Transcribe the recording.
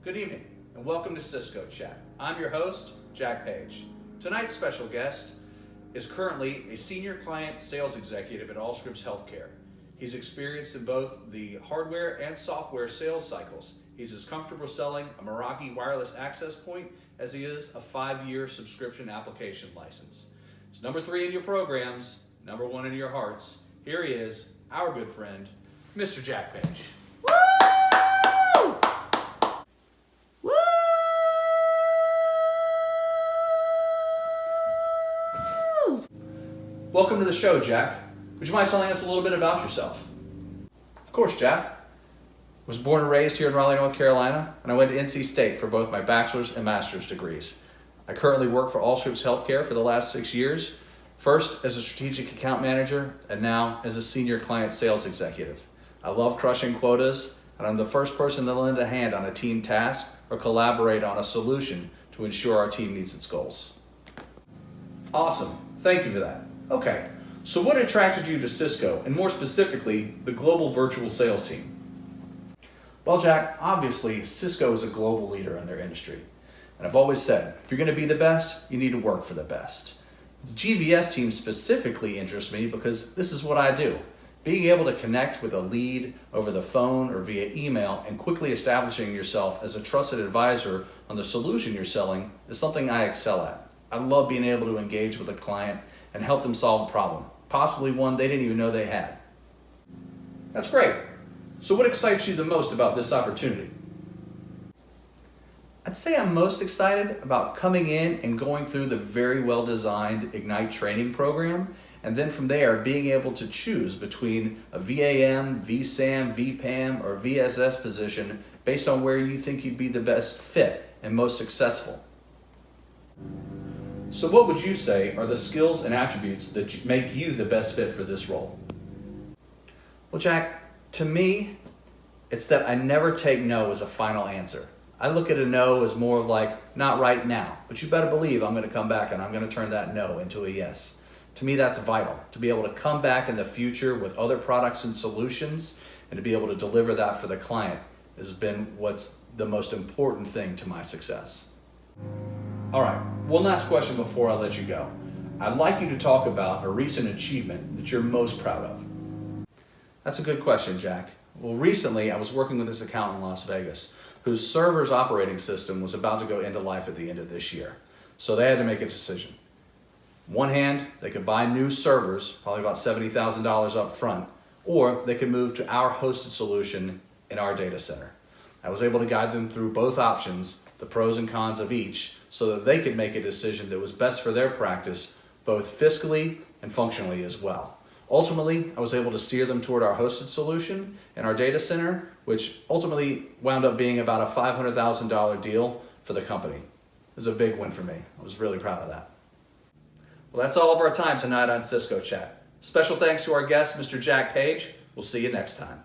Good evening and welcome to Cisco Chat. I'm your host, Jack Page. Tonight's special guest is currently a senior client sales executive at Allscripts Healthcare. He's experienced in both the hardware and software sales cycles. He's as comfortable selling a Meraki wireless access point as he is a 5-year subscription application license. It's number 3 in your programs, number 1 in your hearts. Here he is, our good friend, Mr. Jack Page. Welcome to the show, Jack. Would you mind telling us a little bit about yourself? Of course, Jack. I was born and raised here in Raleigh, North Carolina, and I went to NC State for both my bachelor's and master's degrees. I currently work for Allscripts Healthcare for the last 6 years, first as a strategic account manager, and now as a senior client sales executive. I love crushing quotas, and I'm the first person to lend a hand on a team task or collaborate on a solution to ensure our team meets its goals. Awesome. Thank you for that. Okay, so what attracted you to Cisco, and more specifically, the global virtual sales team? Well, Jack, obviously, Cisco is a global leader in their industry. And I've always said, if you're going to be the best, you need to work for the best. The GVS team specifically interests me because this is what I do. Being able to connect with a lead over the phone or via email and quickly establishing yourself as a trusted advisor on the solution you're selling is something I excel at. I love being able to engage with a client and help them solve a problem, possibly one they didn't even know they had. That's great. So what excites you the most about this opportunity? I'd say I'm most excited about coming in and going through the very well-designed Ignite training program, and then from there being able to choose between a VAM, VSAM, VPAM, or VSS position based on where you think you'd be the best fit and most successful. So what would you say are the skills and attributes that make you the best fit for this role? Well, Jack, to me, it's that I never take no as a final answer. I look at a no as more of like, not right now, but you better believe I'm going to come back and I'm going to turn that no into a yes. To me, that's vital, to be able to come back in the future with other products and solutions and to be able to deliver that for the client has been what's the most important thing to my success. All right, one last question before I let you go. I'd like you to talk about a recent achievement that you're most proud of. That's a good question, Jack. Well, recently I was working with this account in Las Vegas whose server's operating system was about to go end of life at the end of this year. So they had to make a decision. One hand, they could buy new servers, probably about $70,000 up front, or they could move to our hosted solution in our data center. I was able to guide them through both options, the pros and cons of each, so that they could make a decision that was best for their practice, both fiscally and functionally as well. Ultimately, I was able to steer them toward our hosted solution in our data center, which ultimately wound up being about a $500,000 deal for the company. It was a big win for me. I was really proud of that. Well, that's all of our time tonight on Cisco Chat. Special thanks to our guest, Mr. Jack Page. We'll see you next time.